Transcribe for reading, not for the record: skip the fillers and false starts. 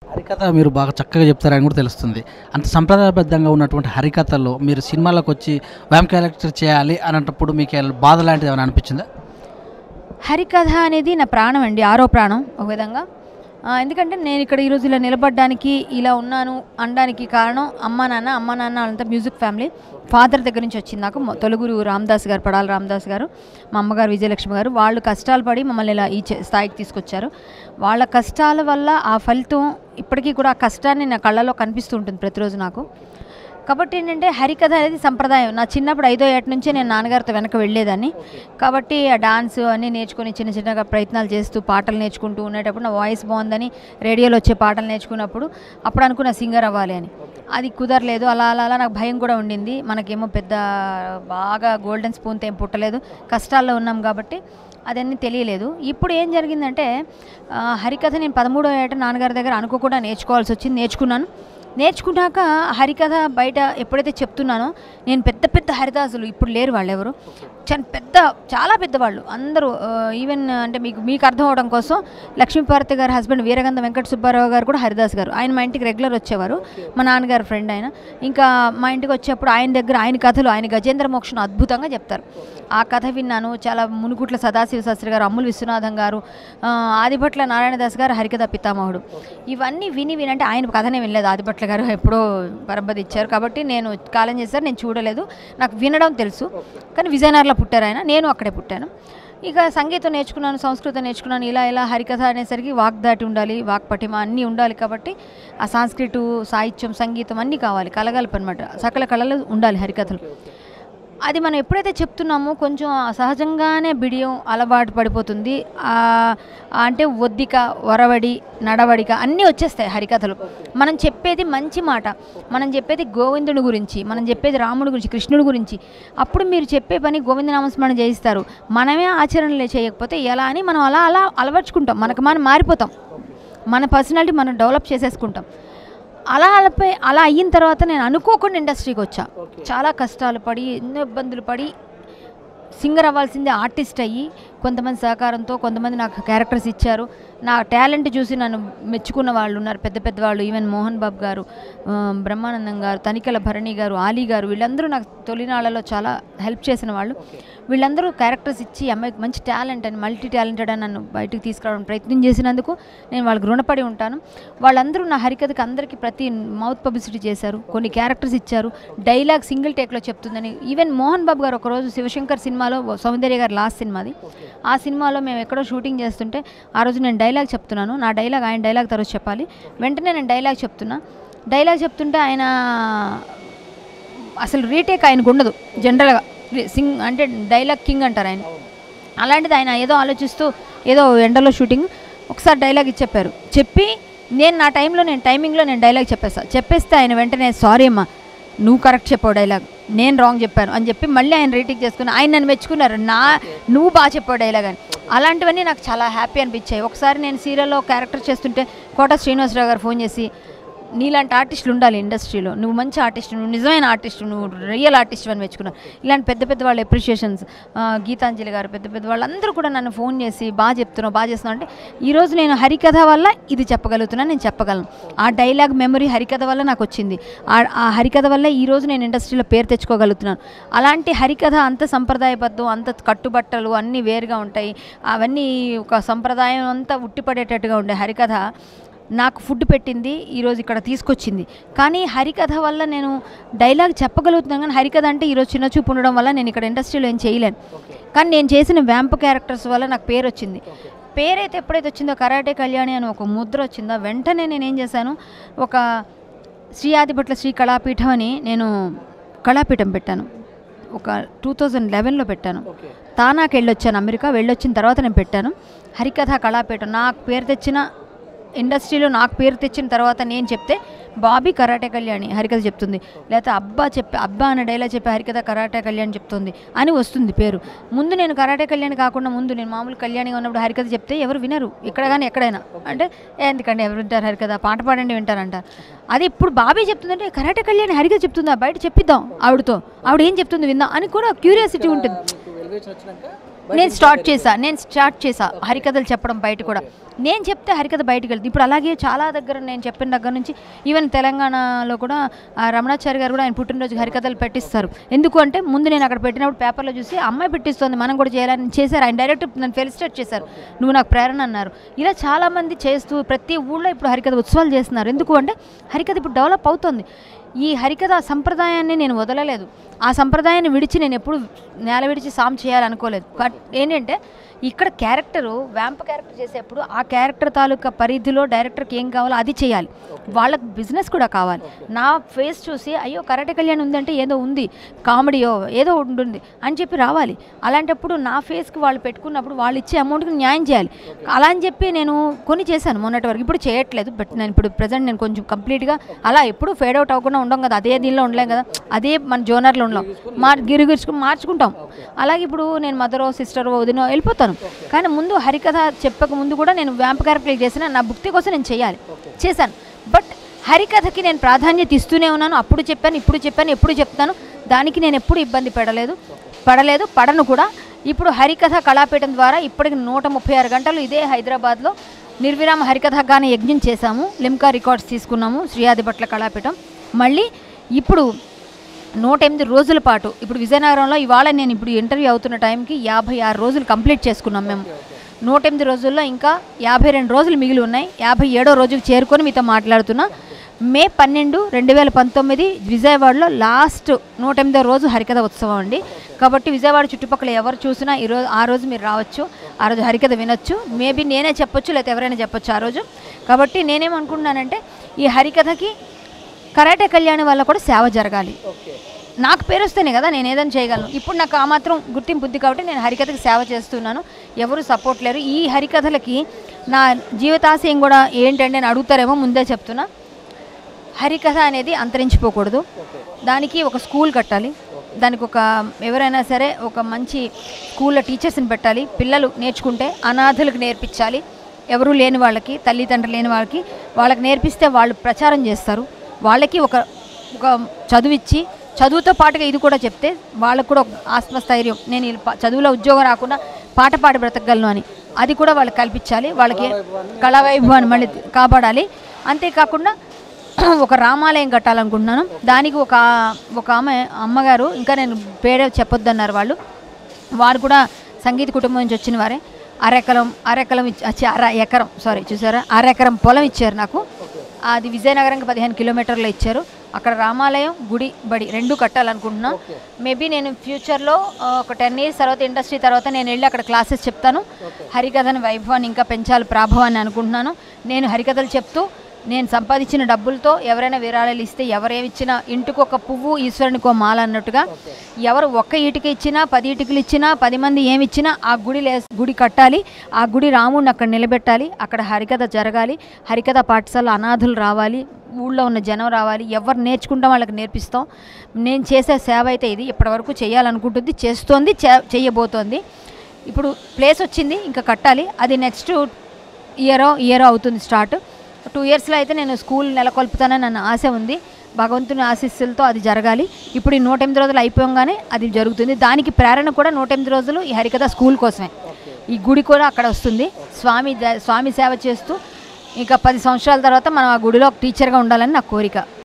హరికథ మీరు బాగా చక్కగా చెప్తారని కూడా తెలుస్తుంది. అంత సంప్రదాయబద్ధంగా ఉన్నటువంటి హరికథలో మీరు సినిమాలోకొచ్చి వ్యామ్ క్యారెక్టర్ చేయాలి అనేటప్పుడు మీకు బాధ లాంటిదేమైనా అనిపించిందా? హరికథ అనేది నా ప్రాణం అండి. ఆరో ప్రాణం ఒక విధంగా. ఎందుకంటే నేను ఇక్కడ ఈరోజు ఇలా నిలబడడానికి, ఇలా ఉన్నాను అనడానికి కారణం అమ్మా నాన్న వాళ్ళంతా మ్యూజిక్ ఫ్యామిలీ. ఫాదర్ దగ్గర నుంచి వచ్చింది నాకు. తొలుగురు రామదాస్ గారు, పడాల రామదాస్ గారు, మా అమ్మగారు విజయలక్ష్మి గారు. వాళ్ళు కష్టాలు పడి మమ్మల్ని ఇలా ఈ స్థాయికి తీసుకొచ్చారు. వాళ్ళ కష్టాల వల్ల ఆ ఫలితం ఇప్పటికీ కూడా ఆ కష్టాన్ని నా కళ్ళలో కనిపిస్తూ ఉంటుంది ప్రతిరోజు నాకు. కాబట్టి ఏంటంటే హరికథ అనేది సంప్రదాయం. నా చిన్నప్పుడు 5వ ఏట నుంచే నేను నాన్నగారితో వెనక వెళ్ళేదాన్ని. కాబట్టి ఆ డాన్స్ అన్నీ నేర్చుకొని చిన్న చిన్నగా ప్రయత్నాలు చేస్తూ పాటలు నేర్చుకుంటూ ఉండేటప్పుడు నా వాయిస్ బాగుందని రేడియోలో వచ్చే పాటలు నేర్చుకున్నప్పుడు అప్పుడు అనుకున్న సింగర్ అవ్వాలి అని. అది కుదరలేదు. అలా అలా అలా నాకు భయం కూడా ఉండింది. మనకేమో పెద్ద బాగా గోల్డెన్ స్పూన్తో ఏం పుట్టలేదు, కష్టాల్లో ఉన్నాం కాబట్టి అదన్నీ తెలియలేదు. ఇప్పుడు ఏం జరిగిందంటే హరికథ నేను 13వ ఏట నాన్నగారి దగ్గర అనుకోకుండా నేర్చుకోవాల్సి వచ్చింది. నేర్చుకున్నాక హరికథ బయట ఎప్పుడైతే చెప్తున్నానో, నేను పెద్ద పెద్ద హరిదాసులు ఇప్పుడు లేరు, వాళ్ళు ఎవరు చాలా పెద్దవాళ్ళు అందరూ. ఈవెన్ అంటే మీకు అర్థం అవడం కోసం లక్ష్మీపార్వతి గారి హస్బెండ్ వీరగంధ వెంకట సుబ్బారావు గారు కూడా హరిదాస్ గారు. ఆయన మా ఇంటికి రెగ్యులర్ వచ్చేవారు, మా నాన్నగారు ఫ్రెండ్ ఆయన. ఇంకా మా ఇంటికి వచ్చేప్పుడు ఆయన దగ్గర ఆయన కథలు, ఆయన గజేంద్ర మోక్షను అద్భుతంగా చెప్తారు. ఆ కథ విన్నాను. చాలా మునుగుట్ల సదాశివ శాస్త్రి గారు, అమ్ములు విశ్వనాథం గారు, ఆదిభట్ల నారాయణదాస్ గారు హరికథ పితామహుడు. ఇవన్నీ వినంటే ఆయన కథనే వినలేదు. ఆదిభట్ల గారు ఎప్పుడో పరబది ఇచ్చారు కాబట్టి నేను కాలం చేశారు, నేను చూడలేదు. నాకు వినడం తెలుసు. కానీ విజయనగరంలో పుట్టారు ఆయన, నేను అక్కడే పుట్టాను. ఇక సంగీతం నేర్చుకున్నాను, సంస్కృతం నేర్చుకున్నాను. ఇలా హరికథ అనేసరికి వాగ్దాటి ఉండాలి, వాక్పటిమ అన్నీ ఉండాలి. కాబట్టి ఆ సంస్కృతం, సాహిత్యం, సంగీతం అన్నీ కావాలి, కలగలుపు అనమాట. సకల కళలు ఉండాలి హరికథలు. అది మనం ఎప్పుడైతే చెప్తున్నామో కొంచెం సహజంగానే బిడియం అలవాటు పడిపోతుంది. అంటే ఒద్దిక, వరవడి, నడవడిక అన్నీ వచ్చేస్తాయి హరికథలు. మనం చెప్పేది మంచి మాట, మనం చెప్పేది గోవిందుడి గురించి, మనం చెప్పేది రాముడి గురించి, కృష్ణుడి గురించి. అప్పుడు మీరు చెప్పే పని గోవిందనామస్మరణ చేయిస్తారు. మనమే ఆచరణలు చేయకపోతే ఎలా అని మనం అలా అలవర్చుకుంటాం. మనం మారిపోతాం, మన పర్సనాలిటీ మనం డెవలప్ చేసేసుకుంటాం. అలా అయిన తర్వాత నేను అనుకోకుండా ఇండస్ట్రీకి వచ్చా. చాలా కష్టాలు పడి, ఎన్నో ఇబ్బందులు పడి సింగర్ అవ్వాల్సిందే ఆర్టిస్ట్ అయ్యి, కొంతమంది సహకారంతో కొంతమంది నాకు క్యారెక్టర్స్ ఇచ్చారు. నా టాలెంట్ చూసి నన్ను మెచ్చుకున్న వాళ్ళు ఉన్నారు, పెద్ద వాళ్ళు. ఈవెన్ మోహన్ బాబు గారు, బ్రహ్మానందం గారు, తనికెల భరణి గారు, ఆలీ గారు, వీళ్ళందరూ నాకు తొలినాళ్ళలో చాలా హెల్ప్ చేసిన వాళ్ళు. వీళ్ళందరూ క్యారెక్టర్స్ ఇచ్చి అమ్మాయికి మంచి టాలెంట్ అని, మల్టీ టాలెంటెడ్ అని నన్ను బయటకు తీసుకురావడం ప్రయత్నం చేసినందుకు నేను వాళ్ళకి రుణపడి ఉంటాను. వాళ్ళందరూ నా హరికథకి అందరికీ ప్రతి మౌత్ పబ్లిసిటీ చేశారు, కొన్ని క్యారెక్టర్స్ ఇచ్చారు. డైలాగ్ సింగిల్ టేక్లో చెప్తుందని. ఈవెన్ మోహన్ బాబు గారు ఒకరోజు శివశంకర్ సినిమాలో, సౌందర్య గారు లాస్ట్ సినిమాది, ఆ సినిమాలో మేము ఎక్కడో షూటింగ్ చేస్తుంటే ఆ రోజు నేను డైలాగ్ చెప్తున్నాను. నా డైలాగ్ ఆయన డైలాగ్ తర్వాత చెప్పాలి. వెంటనే నేను డైలాగ్ చెప్తుంటే ఆయన అసలు రీటేక్ ఆయనకు ఉండదు జనరల్గా. అంటే డైలాగ్ కింగ్ అంటారు ఆయన. అలాంటిది ఆయన ఏదో ఆలోచిస్తూ ఏదో ఎండలో షూటింగ్ ఒకసారి డైలాగ్ చెప్పారు. చెప్పి నా టైమింగ్లో నేను డైలాగ్ చెప్పేస్తే ఆయన వెంటనే సారీ అమ్మా, నువ్వు కరెక్ట్ చెప్పావు డైలాగ్, నేను రాంగ్ చెప్పాను అని చెప్పి మళ్ళీ ఆయన రీటేక్ చేసుకుని ఆయన నన్ను మెచ్చుకున్నారు. నువ్వు బాగా చెప్పావు డైలాగ్ అని. అలాంటివన్నీ నాకు చాలా హ్యాపీ అనిపించాయి. ఒకసారి నేను సీరియల్లో క్యారెక్టర్ చేస్తుంటే కోట శ్రీనివాసరావు గారు ఫోన్ చేసి, నీలాంటి ఆర్టిస్టులు ఉండాలి ఇండస్ట్రీలో, నువ్వు మంచి ఆర్టిస్ట్, నువ్వు నిజమైన ఆర్టిస్ట్, నువ్వు రియల్ ఆర్టిస్ట్ అని మెచ్చుకున్నాను. ఇలాంటి పెద్ద వాళ్ళు అప్రిషియేషన్స్, గీతాంజలి గారు, పెద్ద వాళ్ళందరూ కూడా నన్ను ఫోన్ చేసి బాగా చేస్తున్నావు అంటే ఈరోజు నేను హరికథ వల్ల ఇది చెప్పగలుగుతున్నాను, నేను చెప్పగలను. ఆ డైలాగ్ మెమరీ హరికథ వల్ల నాకు వచ్చింది. ఆ హరికథ వల్ల ఈరోజు నేను ఇండస్ట్రీలో పేరు తెచ్చుకోగలుగుతున్నాను. అలాంటి హరికథ అంత సంప్రదాయబద్ధం, అంత కట్టుబట్టలు అన్నీ వేరుగా ఉంటాయి. అవన్నీ ఒక సంప్రదాయం అంతా ఉట్టిపడేటట్టుగా ఉండే హరికథ నాకు ఫుడ్ పెట్టింది, ఈరోజు ఇక్కడ తీసుకొచ్చింది. కానీ హరికథ వల్ల నేను డైలాగ్ చెప్పగలుగుతున్నాను. కానీ హరికథ అంటే ఈరోజు చిన్న చూపు ఉండడం వల్ల నేను ఇక్కడ ఇండస్ట్రీలో ఏం చేయలేను. కానీ నేను చేసిన వ్యాంప్ క్యారెక్టర్స్ వల్ల నాకు పేరు వచ్చింది. పేరైతే ఎప్పుడైతే వచ్చిందో, కరాటే కళ్యాణి అని ఒక ముద్ర వచ్చిందో, వెంటనే నేను ఏం చేశాను, ఒక శ్రీ ఆదిభట్ల శ్రీ కళాపీఠం అని నేను కళాపీఠం పెట్టాను. ఒక 2011లో పెట్టాను. తానాకి వెళ్ళొచ్చాను, అమెరికా వెళ్ళొచ్చిన తర్వాత నేను పెట్టాను హరికథ కళాపీఠం. నాకు పేరు తెచ్చిన ఇండస్ట్రీలో నాకు పేరు తెచ్చిన తర్వాత నేను చెప్తే బాబీ కరాటే కళ్యాణి హరికథ చెప్తుంది, లేకపోతే అబ్బా అనే డైలాగ్ చెప్పి హరికథ కరాటే కళ్యాణి చెప్తుంది అని వస్తుంది పేరు. ముందు నేను కరాటే కళ్యాణి కాకుండా ముందు నేను మామూలు కళ్యాణిగా ఉన్నప్పుడు హరికథ చెప్తే ఎవరు వినరు, ఇక్కడ కానీ ఎక్కడైనా. అంటే ఎందుకంటే ఎవరు వింటారు హరికథ, పాట పాడండి వింటారంటారు. అది ఇప్పుడు బాబీ చెప్తుందంటే కరాటే కళ్యాణి హరికథ చెప్తుందా, బయట చెప్పిద్దాం ఆవిడ ఏం చెప్తుంది విందాం అని కూడా క్యూరియాసిటీ ఉంటుంది. నేను స్టార్ట్ చేసా హరికథలు చెప్పడం బయట కూడా. నేను చెప్తే హరికథ బయటకు వెళ్తుంది. ఇప్పుడు అలాగే చాలా దగ్గర నేను చెప్పిన దగ్గర నుంచి ఈవెన్ తెలంగాణలో కూడా రమణాచారి గారు కూడా ఆయన పుట్టినరోజు హరికథలు పెట్టిస్తారు. ఎందుకు అంటే ముందు నేను అక్కడ పెట్టినప్పుడు పేపర్లో చూసి అమ్మాయి పెట్టిస్తుంది మనం కూడా చేయాలని చేశారు. ఆయన డైరెక్ట్ నన్ను ఫెలిసిటేట్ చేశారు, నువ్వు నాకు ప్రేరణ అన్నారు. ఇలా చాలామంది చేస్తూ ప్రతి ఊళ్ళో ఇప్పుడు హరికథ ఉత్సవాలు చేస్తున్నారు. ఎందుకు అంటే హరికథ ఇప్పుడు డెవలప్ అవుతుంది. ఈ హరికథ సంప్రదాయాన్ని నేను వదలలేదు. ఆ సంప్రదాయాన్ని విడిచి నేను ఎప్పుడు నేల విడిచి సామ్ చేయాలనుకోలేదు. బట్ ఏంటంటే ఇక్కడ క్యారెక్టరు వ్యాంప్ క్యారెక్టర్ చేసేప్పుడు ఆ క్యారెక్టర్ తాలూకా పరిధిలో డైరెక్టర్కి ఏం కావాలో అది చేయాలి. వాళ్ళకి బిజినెస్ కూడా కావాలి. నా ఫేస్ చూసి అయ్యో కరాటే కళ్యాణ్ ఉందంటే ఏదో ఉంది, కామెడీయో ఏదో ఉంటుంది అని చెప్పి రావాలి. అలాంటప్పుడు నా ఫేస్కి వాళ్ళు పెట్టుకున్నప్పుడు వాళ్ళు ఇచ్చే అమౌంట్కి న్యాయం చేయాలి. అలా అని చెప్పి నేను కొన్ని చేశాను మొన్నటి వరకు. ఇప్పుడు చేయట్లేదు. బట్ నేను ఇప్పుడు ప్రజెంట్ నేను కొంచెం కంప్లీట్గా అలా ఎప్పుడు ఫేడ్ అవుట్ అవ్వకుండా ఉండం కదా, అదే దీనిలో ఉండలేం కదా, అదే మన జోనర్లో ఉండలేం, గిరుగుచ్చుకుని మార్చుకుంటాం. అలాగే ఇప్పుడు నేను మదరో సిస్టరో వదినో వెళ్ళిపోతాను. కానీ ముందు హరికథ చెప్పక ముందు కూడా నేను వ్యాంప్ క్యారెక్టర్ చేసిన నా భక్తి కోసం నేను చేశాను. బట్ హరికథకి నేను ప్రాధాన్యత ఇస్తూనే ఉన్నాను. అప్పుడు చెప్పాను, ఇప్పుడు చెప్పాను, ఎప్పుడు చెప్తాను. దానికి నేను ఎప్పుడు ఇబ్బంది పడను కూడా. ఇప్పుడు హరికథ కళాపీఠం ద్వారా ఇప్పటికి 136 గంటలు ఇదే హైదరాబాద్లో నిర్విరామ హరికథ గాన యజ్ఞం చేశాము. లిమ్కా రికార్డ్స్ తీసుకున్నాము శ్రీయాదిభట్ల కళాపీఠం. మళ్ళీ ఇప్పుడు 108 రోజుల పాటు ఇప్పుడు విజయనగరంలో ఇవాళ నేను ఇప్పుడు ఇంటర్వ్యూ అవుతున్న టైంకి 56 రోజులు కంప్లీట్ చేసుకున్నాం మేము. 108 రోజుల్లో ఇంకా 52 రోజులు మిగిలి ఉన్నాయి. 57వ రోజుకి చేరుకొని మీతో మాట్లాడుతున్నా. మే 12, 2019 విజయవాడలో లాస్ట్ 108వ రోజు హరికథ ఉత్సవం అండి. కాబట్టి విజయవాడ చుట్టుపక్కల ఎవరు చూసినా ఆ రోజు మీరు రావచ్చు, ఆ రోజు హరికథ వినొచ్చు. మేబీ నేనే చెప్పొచ్చు, లేకపోతే ఎవరైనా చెప్పొచ్చు ఆ రోజు. కాబట్టి నేనేమనుకుంటున్నానంటే ఈ హరికథకి కరాటే కళ్యాణి వల్ల కూడా సేవ జరగాలి. నాకు పేరు వస్తేనే కదా నేను ఏదైనా చేయగలను. ఇప్పుడు నాకు ఆ మాత్రం గుర్తింపు ఉంది కాబట్టి నేను హరికథకి సేవ చేస్తున్నాను. ఎవరు సపోర్ట్ లేరు. ఈ హరికథలకి నా జీవితాశయం కూడా ఏంటంటే నేను అడుగుతారేమో ముందే చెప్తున్నా. హరికథ అనేది అంతరించిపోకూడదు. దానికి ఒక స్కూల్ కట్టాలి. దానికి ఎవరైనా సరే ఒక మంచి స్కూల్లో టీచర్స్ని పెట్టాలి. పిల్లలు నేర్చుకుంటే అనాథలకు నేర్పించాలి. ఎవరూ లేని వాళ్ళకి, తల్లిదండ్రులు లేని వాళ్ళకి నేర్పిస్తే వాళ్ళు ప్రచారం చేస్తారు. వాళ్ళకి ఒక చదువిచ్చి చదువుతో పాటుగా ఇది కూడా చెప్తే వాళ్ళకు కూడా ఆత్మస్థైర్యం, నేను చదువులో ఉద్యోగం రాకుండా పాట పాడి బ్రతకగలను అని అది కూడా వాళ్ళకి కల్పించాలి. వాళ్ళకి కళావైభవాన్ని మళ్ళీ కాపాడాలి. అంతేకాకుండా ఒక రామాలయం కట్టాలనుకుంటున్నాను. దానికి ఒక అమ్మగారు, ఇంకా నేను పేరే చెప్పొద్దన్నారు వారు కూడా సంగీత కుటుంబం నుంచి వచ్చిన వారే. అరెకరం పొలం ఇచ్చారు నాకు. అది విజయనగరంకి 15 కిలోమీటర్లు ఇచ్చారు. అక్కడ రామాలయం, గుడి, బడి 2 కట్టాలనుకుంటున్నా. మేబీ నేను ఫ్యూచర్లో ఒక 10 years తర్వాత ఇండస్ట్రీ తర్వాత నేను వెళ్ళి అక్కడ క్లాసెస్ చెప్తాను. హరికథని వైభవాన్ని ఇంకా పెంచాలి, ప్రాభవాన్ని అనుకుంటున్నాను. నేను హరికథలు చెప్తూ నేను సంపాదించిన డబ్బులతో ఎవరైనా విరాళాలు ఇస్తే ఎవరేమిచ్చినా ఇంటికి ఒక పువ్వు ఈశ్వరునికో మాల అన్నట్టుగా ఎవరు ఒక్క ఇటుక ఇచ్చినా 10 ఇటుకలు ఇచ్చినా 10 మంది ఏమిచ్చినా ఆ గుడి కట్టాలి. ఆ గుడి రాముడిని అక్కడ నిలబెట్టాలి. అక్కడ హరికథ జరగాలి. హరికథ పాఠశాల అనాథులు రావాలి, ఊళ్ళో ఉన్న జనం రావాలి. ఎవరు నేర్చుకుంటాం వాళ్ళకి నేర్పిస్తాం. నేను చేసే సేవ అయితే ఇది ఇప్పటివరకు చేయాలనుకుంటుంది, చేస్తోంది, చేయబోతోంది. ఇప్పుడు ప్లేస్ వచ్చింది, ఇంకా కట్టాలి. అది నెక్స్ట్ ఇయర్ అవుతుంది స్టార్ట్. 2 yearsలో అయితే నేను స్కూల్ నెలకొల్పుతానని నన్ను ఆశ ఉంది. భగవంతుని ఆశీస్సులతో అది జరగాలి. ఇప్పుడు ఈ 108 రోజులు అయిపోగానే అది జరుగుతుంది. దానికి ప్రేరణ కూడా 108 రోజులు ఈ హరికథ స్కూల్ కోసమే. ఈ గుడి కూడా అక్కడ వస్తుంది. స్వామి సేవ చేస్తూ ఇంకా 10 సంవత్సరాల తర్వాత మనం ఆ గుడిలో టీచర్గా ఉండాలని నా కోరిక.